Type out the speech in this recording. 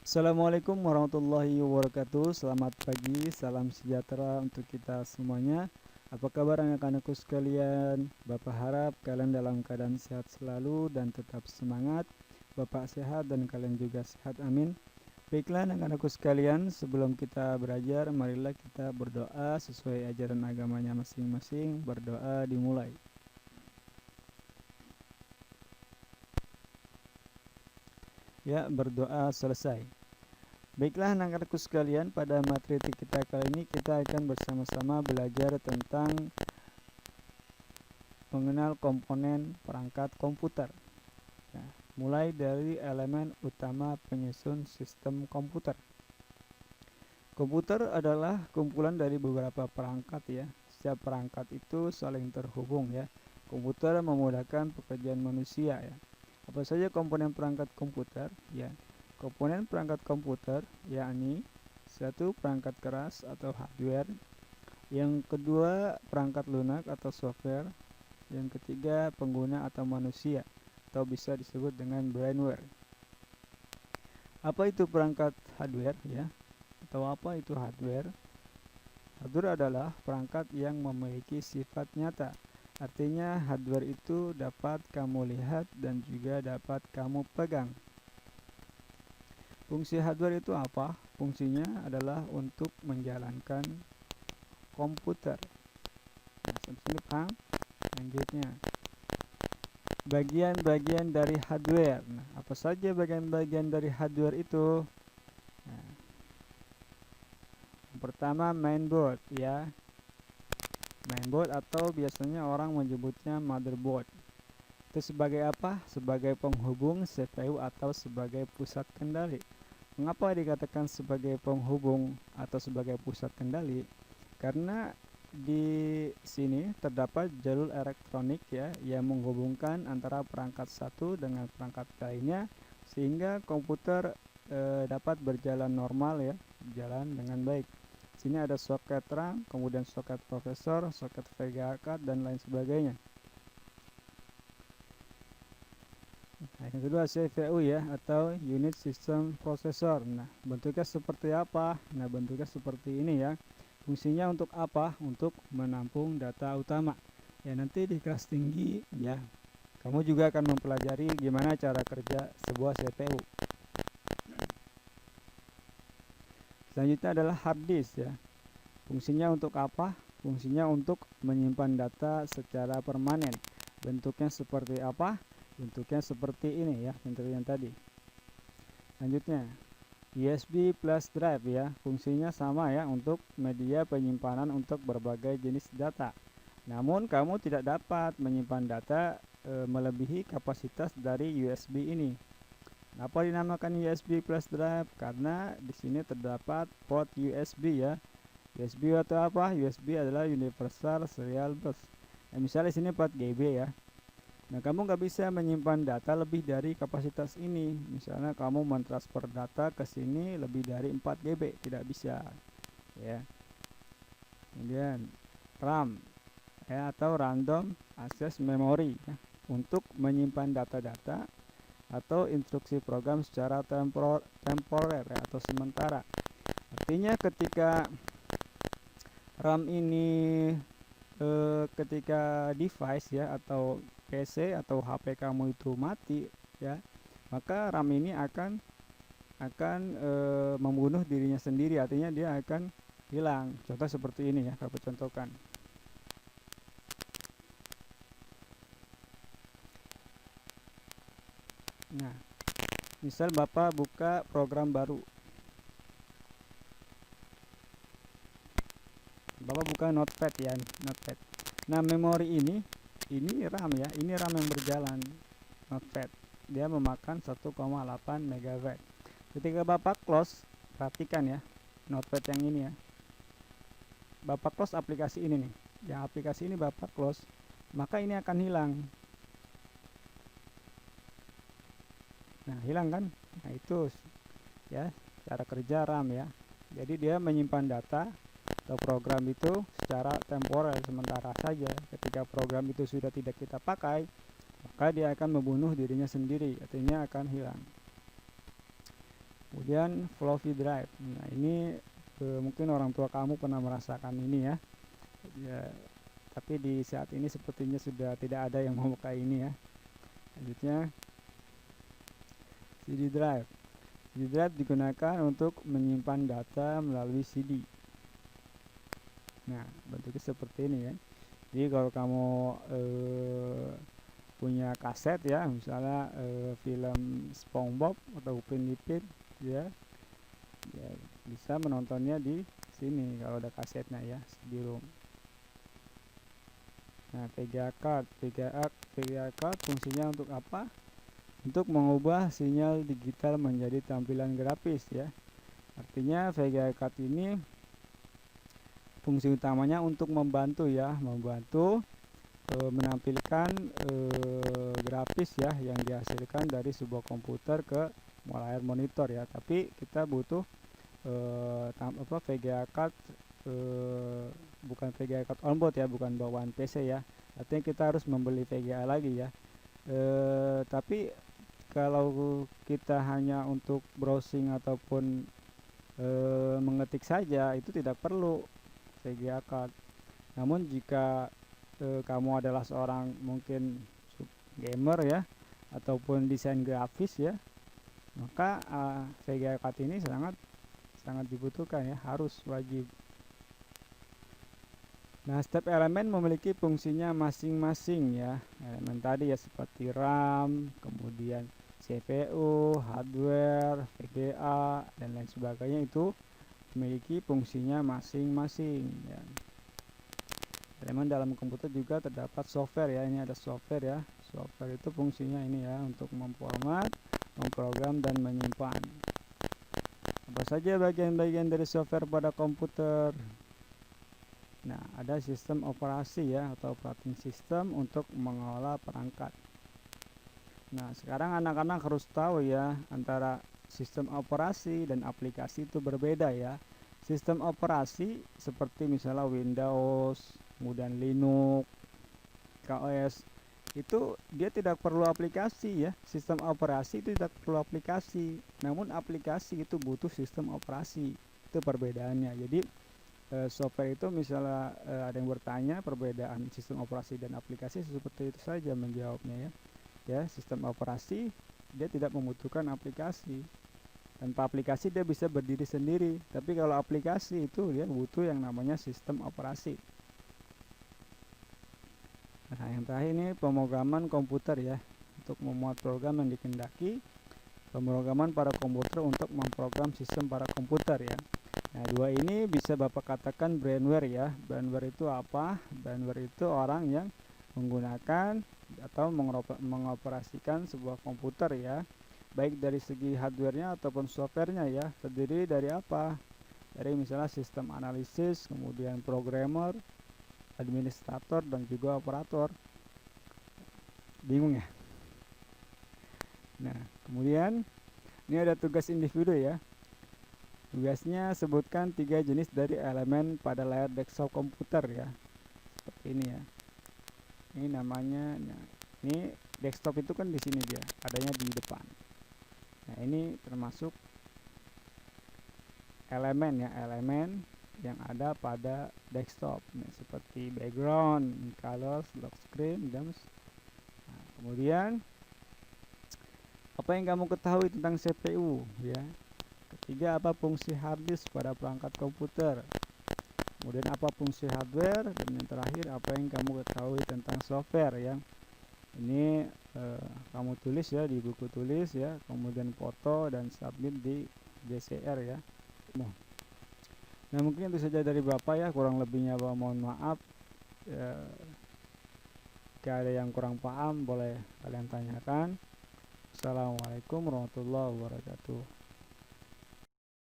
Assalamualaikum warahmatullahi wabarakatuh. Selamat pagi, salam sejahtera untuk kita semuanya. Apa kabar anak-anakku sekalian? Bapak harap kalian dalam keadaan sehat selalu dan tetap semangat. Bapak sehat dan kalian juga sehat, amin. Baiklah anak-anakku sekalian, sebelum kita belajar, marilah kita berdoa sesuai ajaran agamanya masing-masing. Berdoa dimulai. Ya, berdoa selesai. Baiklah anak-anakku sekalian, pada materi kita kali ini kita akan bersama-sama belajar tentang mengenal komponen perangkat komputer. Nah, mulai dari elemen utama penyusun sistem komputer. Komputer adalah kumpulan dari beberapa perangkat ya. Setiap perangkat itu saling terhubung ya. Komputer memudahkan pekerjaan manusia ya. Apa saja komponen perangkat komputer? Ya, komponen perangkat komputer yakni satu perangkat keras atau hardware, yang kedua perangkat lunak atau software, yang ketiga pengguna atau manusia atau bisa disebut dengan brainware. Apa itu perangkat hardware ya? Atau apa itu hardware? Hardware adalah perangkat yang memiliki sifat nyata. Artinya hardware itu dapat kamu lihat dan juga dapat kamu pegang. Fungsi hardware itu apa? Fungsinya adalah untuk menjalankan komputer. Nah, sampai sini paham? Lanjutnya, bagian-bagian dari hardware. Nah, apa saja bagian-bagian dari hardware itu? Nah, yang pertama mainboard ya. Mainboard atau biasanya orang menyebutnya motherboard. Itu sebagai apa? Sebagai penghubung CPU atau sebagai pusat kendali. Mengapa dikatakan sebagai penghubung atau sebagai pusat kendali? Karena di sini terdapat jalur elektronik ya yang menghubungkan antara perangkat satu dengan perangkat lainnya sehingga komputer dapat berjalan normal ya, berjalan dengan baik. Sini ada soket RAM, kemudian soket prosesor, soket VGA card dan lain sebagainya. Nah, yang kedua CPU ya atau unit system processor. Nah, bentuknya seperti apa? Nah, bentuknya seperti ini ya. Fungsinya untuk apa? Untuk menampung data utama. Ya, nanti di kelas tinggi ya, kamu juga akan mempelajari gimana cara kerja sebuah CPU. Selanjutnya adalah hard disk ya. Fungsinya untuk apa? Fungsinya untuk menyimpan data secara permanen. Bentuknya seperti apa? Bentuknya seperti ini ya, seperti yang tadi. Lanjutnya, USB flash drive ya, fungsinya sama ya untuk media penyimpanan untuk berbagai jenis data. Namun kamu tidak dapat menyimpan data melebihi kapasitas dari USB ini. Kenapa dinamakan USB flash drive? Karena di sini terdapat port USB ya. USB atau apa? USB adalah Universal Serial Bus. Nah, misalnya di sini 4 GB ya. Nah, kamu nggak bisa menyimpan data lebih dari kapasitas ini. Misalnya kamu mentransfer data ke sini lebih dari 4 GB, tidak bisa. Ya. Kemudian RAM ya atau Random Access Memory ya, untuk menyimpan data-data atau instruksi program secara temporer ya, atau sementara. Artinya ketika RAM ini ketika device ya atau PC atau HP kamu itu mati ya, maka RAM ini akan membunuh dirinya sendiri, artinya dia akan hilang. Contoh seperti ini ya, aku contohkan. Nah, misal Bapak buka program baru. Bapak buka Notepad ya, Notepad. Nah, memori ini RAM ya, ini RAM yang berjalan. Notepad. Dia memakan 1,8 MB. Ketika Bapak close, perhatikan ya, Notepad yang ini ya. Bapak close aplikasi ini nih. Yang aplikasi ini Bapak close, maka ini akan hilang. Nah, hilang kan? Nah, itu ya cara kerja RAM ya. Jadi dia menyimpan data atau program itu secara temporer, sementara saja. Ketika program itu sudah tidak kita pakai, maka dia akan membunuh dirinya sendiri, artinya akan hilang. Kemudian floppy drive. Nah, ini mungkin orang tua kamu pernah merasakan ini ya. Ya, tapi di saat ini sepertinya sudah tidak ada yang memakai ini ya. Selanjutnya CD drive. CD drive digunakan untuk menyimpan data melalui CD. Nah, bentuknya seperti ini ya. Jadi kalau kamu punya kaset ya, misalnya film SpongeBob atau Upin Ipin ya, ya bisa menontonnya di sini kalau ada kasetnya ya, CD-ROM. Nah, VGA card. VGA card fungsinya untuk apa? Untuk mengubah sinyal digital menjadi tampilan grafis ya. Artinya VGA card ini fungsi utamanya untuk membantu ya, menampilkan grafis ya yang dihasilkan dari sebuah komputer ke layar monitor ya. Tapi kita butuh VGA card, bukan VGA card onboard ya, bukan bawaan PC ya. Artinya kita harus membeli VGA lagi ya. Tapi kalau kita hanya untuk browsing ataupun mengetik saja, itu tidak perlu VGA card. Namun jika kamu adalah seorang mungkin gamer ya, ataupun desain grafis ya, maka VGA card ini sangat dibutuhkan ya, harus wajib. Nah, setiap elemen memiliki fungsinya masing-masing ya. Elemen tadi ya seperti RAM, kemudian CPU, hardware, VGA dan lain sebagainya itu memiliki fungsinya masing-masing ya. Elemen dalam komputer juga terdapat software ya. Ini ada software ya. Software itu fungsinya ini ya, untuk memformat, memprogram dan menyimpan. Apa saja bagian-bagian dari software pada komputer? Nah, ada sistem operasi ya, atau operating system untuk mengelola perangkat. Nah, sekarang anak-anak harus tahu ya, antara sistem operasi dan aplikasi itu berbeda ya. Sistem operasi seperti misalnya Windows, kemudian Linux, KOS, itu dia tidak perlu aplikasi ya. Sistem operasi itu tidak perlu aplikasi, namun aplikasi itu butuh sistem operasi. Itu perbedaannya. Jadi software itu misalnya ada yang bertanya perbedaan sistem operasi dan aplikasi, seperti itu saja menjawabnya ya. Ya, sistem operasi dia tidak membutuhkan aplikasi. Tanpa aplikasi dia bisa berdiri sendiri. Tapi kalau aplikasi itu dia butuh yang namanya sistem operasi. Nah, yang terakhir ini pemrograman komputer ya. Untuk memuat program yang dikehendaki, pemrograman pada komputer untuk memprogram sistem pada komputer ya. Nah, dua ini bisa Bapak katakan brainware ya. Brainware itu apa? Brainware itu orang yang menggunakan atau mengoperasikan sebuah komputer ya, baik dari segi hardwarenya ataupun softwarenya ya. Terdiri dari apa? Dari misalnya sistem analisis, kemudian programmer, administrator, dan juga operator. Bingung ya? Nah, kemudian ini ada tugas individu ya. Tugasnya sebutkan 3 jenis dari elemen pada layar desktop komputer ya. Seperti ini ya. Ini namanya, nah, ini desktop itu kan di sini dia, adanya di depan. Nah, ini termasuk elemen ya, elemen yang ada pada desktop. Nah, seperti background, colors, lock screen, dan kemudian apa yang kamu ketahui tentang CPU ya. Ketiga, apa fungsi hard disk pada perangkat komputer. Kemudian apa fungsi hardware, dan yang terakhir apa yang kamu ketahui tentang software ya. Ini kamu tulis ya di buku tulis ya, kemudian foto dan submit di JCR ya. Nah, mungkin itu saja dari Bapak ya, kurang lebihnya Bapak mohon maaf. Jika ada yang kurang paham boleh kalian tanyakan. Assalamualaikum warahmatullahi wabarakatuh.